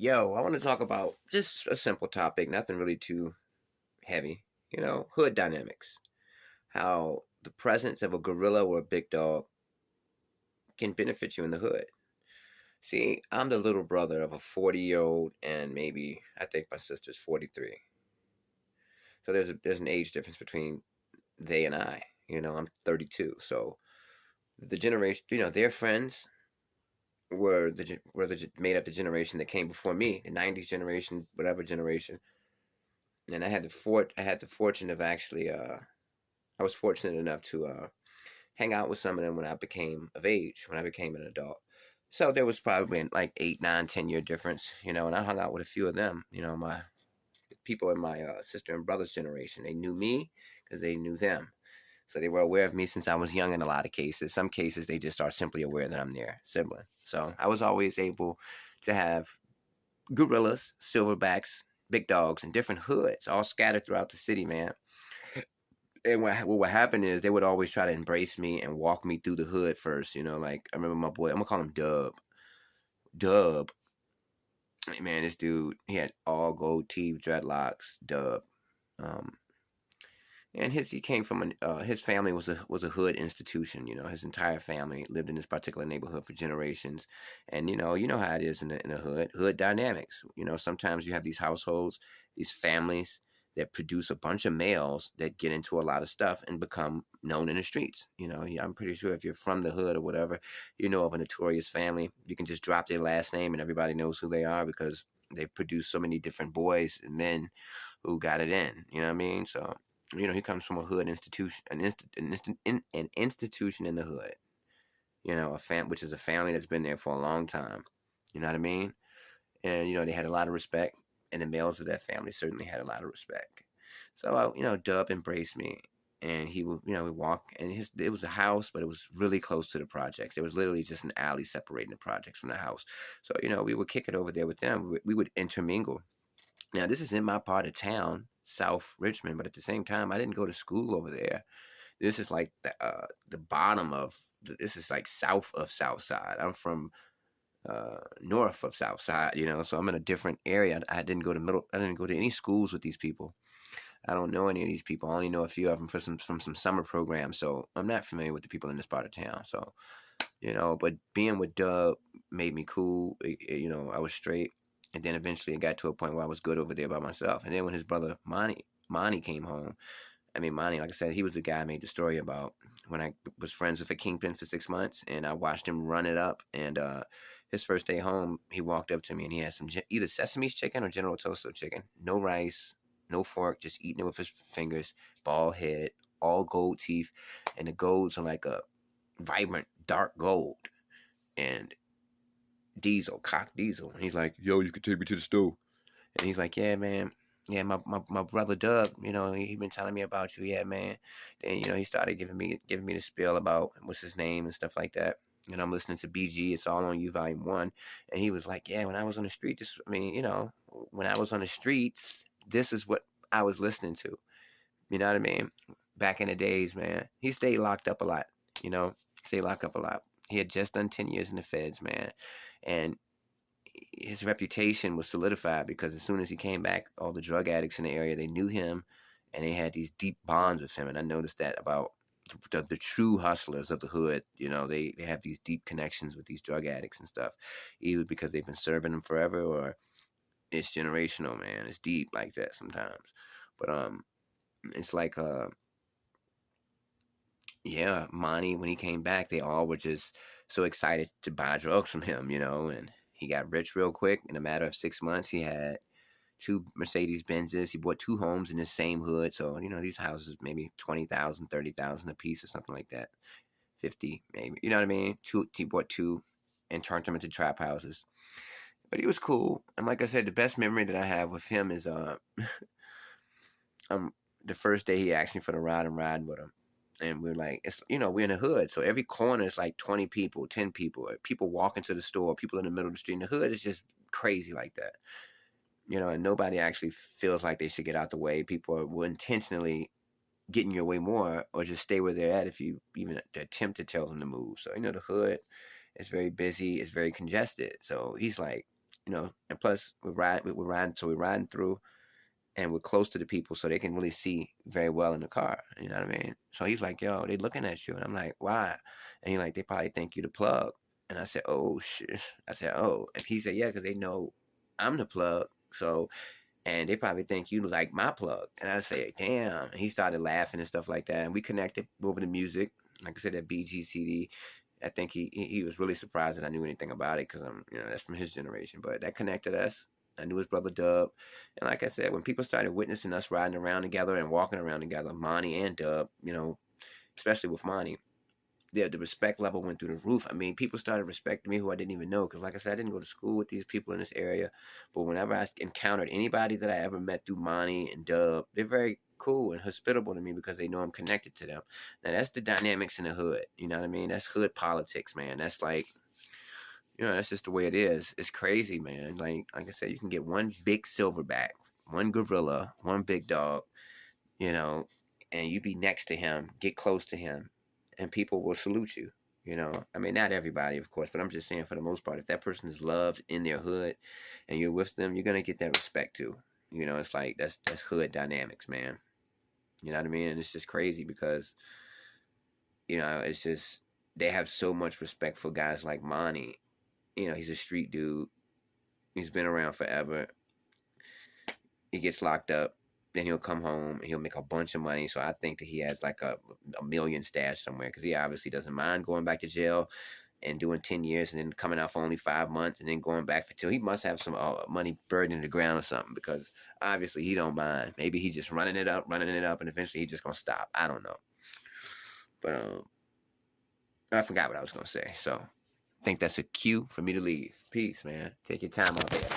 Yo, I want to talk about just a simple topic, nothing really too heavy. Hood dynamics. How the presence of a gorilla or a big dog can benefit you in the hood. See, I'm the little brother of a 40-year-old, and maybe I think my sister's 43. So there's an age difference between they and I. I'm 32. So the generation, their friends made up the generation that came before me, the '90s generation, whatever generation. And I had the fortune of actually I was fortunate enough to hang out with some of them when I became of age, when I became an adult. So there was probably like 8, 9, 10 year difference, and I hung out with a few of them. My people in my sister and brother's generation. They knew me because they knew them. So they were aware of me since I was young in a lot of cases. Some cases they just are simply aware that I'm their sibling. So I was always able to have gorillas, silverbacks, big dogs, and different hoods all scattered throughout the city, man. And what would happen is they would always try to embrace me and walk me through the hood first. Like I remember my boy, I'm gonna call him Dub. Dub, man, this dude, he had all gold teeth, dreadlocks. Dub, um, and he came from his family was a hood institution. His entire family lived in this particular neighborhood for generations, and you know how it is in the hood dynamics. Sometimes you have these households, these families that produce a bunch of males that get into a lot of stuff and become known in the streets. I'm pretty sure if you're from the hood or whatever, you know of a notorious family. You can just drop their last name and everybody knows who they are because they've produced so many different boys and men who got it in. You know what I mean? So he comes from a hood institution, an institution in the hood. Which is a family that's been there for a long time. You know what I mean? And they had a lot of respect, and the males of that family certainly had a lot of respect. So Dub embraced me, and he would, we walk, and it was a house, but it was really close to the projects. There was literally just an alley separating the projects from the house. So we would kick it over there with them. We would intermingle. Now, this is in my part of town, South Richmond, but at the same time, I didn't go to school over there. This is like the bottom of this is like south of South Side. I'm from north of South Side, so I'm in a different area. I didn't go to middle. I didn't go to any schools with these people. I don't know any of these people. I only know a few of them from some summer programs. So I'm not familiar with the people in this part of town. So but being with Dub made me cool. I was straight. And then eventually it got to a point where I was good over there by myself. And then when his brother Monty came home, I mean, Monty, like I said, he was the guy I made the story about when I was friends with a kingpin for 6 months, and I watched him run it up. And his first day home, he walked up to me and he had some either Sesame's chicken or General Toasto chicken. No rice, no fork, just eating it with his fingers, bald head, all gold teeth, and the golds are like a vibrant dark gold. And cock diesel. And he's like, yo, you could take me to the store. And he's like, yeah, man. Yeah, my brother Doug, he been telling me about you, yeah, man. Then, he started giving me the spiel about what's his name and stuff like that. And I'm listening to BG, It's All on You, Volume 1. And he was like, yeah, when I was on the street, when I was on the streets, this is what I was listening to. You know what I mean? Back in the days, man. He stayed locked up a lot, stayed locked up a lot. He had just done 10 years in the feds, man. And his reputation was solidified because as soon as he came back, all the drug addicts in the area, they knew him and they had these deep bonds with him. And I noticed that about the true hustlers of the hood. They have these deep connections with these drug addicts and stuff, either because they've been serving them forever or it's generational, man. It's deep like that sometimes. But it's like yeah, Monty, when he came back, they all were just so excited to buy drugs from him, and he got rich real quick. In a matter of 6 months, he had two Mercedes Benzes. He bought two homes in the same hood. So, these houses maybe 20,000, 30,000 a piece or something like that. 50 maybe. You know what I mean? He bought two and turned them into trap houses. But he was cool. And like I said, the best memory that I have with him is the first day he asked me for the ride and riding with him. And we're like, we're in the hood. So every corner is like 20 people, 10 people, people walking to the store, people in the middle of the street. And the hood is just crazy like that. And nobody actually feels like they should get out the way. People will intentionally get in your way more or just stay where they're at if you even attempt to tell them to move. So, the hood is very busy, it's very congested. So he's like, you know. And plus, we're riding through, and we're close to the people, so they can really see very well in the car. You know what I mean? So he's like, "Yo, they looking at you," and I'm like, "Why?" And he's like, "They probably think you the plug." And I said, "Oh shit." I said, "Oh," and he said, "Yeah, because they know I'm the plug." So, and they probably think you like my plug. And I say, "Damn." And he started laughing and stuff like that. And we connected over the music. Like I said, that BGCD. I think he was really surprised that I knew anything about it because I'm, you know, that's from his generation. But that connected us. I knew his brother Dub. And like I said, when people started witnessing us riding around together and walking around together, Monty and Dub, you know, especially with Monty, the respect level went through the roof. I mean, people started respecting me who I didn't even know because, like I said, I didn't go to school with these people in this area. But whenever I encountered anybody that I ever met through Monty and Dub, they're very cool and hospitable to me because they know I'm connected to them. Now, that's the dynamics in the hood. You know what I mean? That's hood politics, man. That's like, you know, that's just the way it is. It's crazy, man. Like I said, you can get one big silverback, one gorilla, one big dog, you know, and you be next to him, get close to him, and people will salute you. You know, I mean, not everybody, of course, but I'm just saying for the most part, if that person is loved in their hood and you're with them, you're gonna get that respect too. You know, it's like that's hood dynamics, man. You know what I mean? And it's just crazy because, you know, it's just they have so much respect for guys like Monty. You know, he's a street dude. He's been around forever. He gets locked up, then he'll come home and he'll make a bunch of money. So I think that he has like a million stash somewhere because he obviously doesn't mind going back to jail and doing 10 years and then coming out for only 5 months and then going back for 2. He must have some money buried in the ground or something because obviously he don't mind. Maybe he's just running it up, and eventually he's just going to stop. I don't know. But I forgot what I was going to say. So I think that's a cue for me to leave. Peace, man. Take your time out there.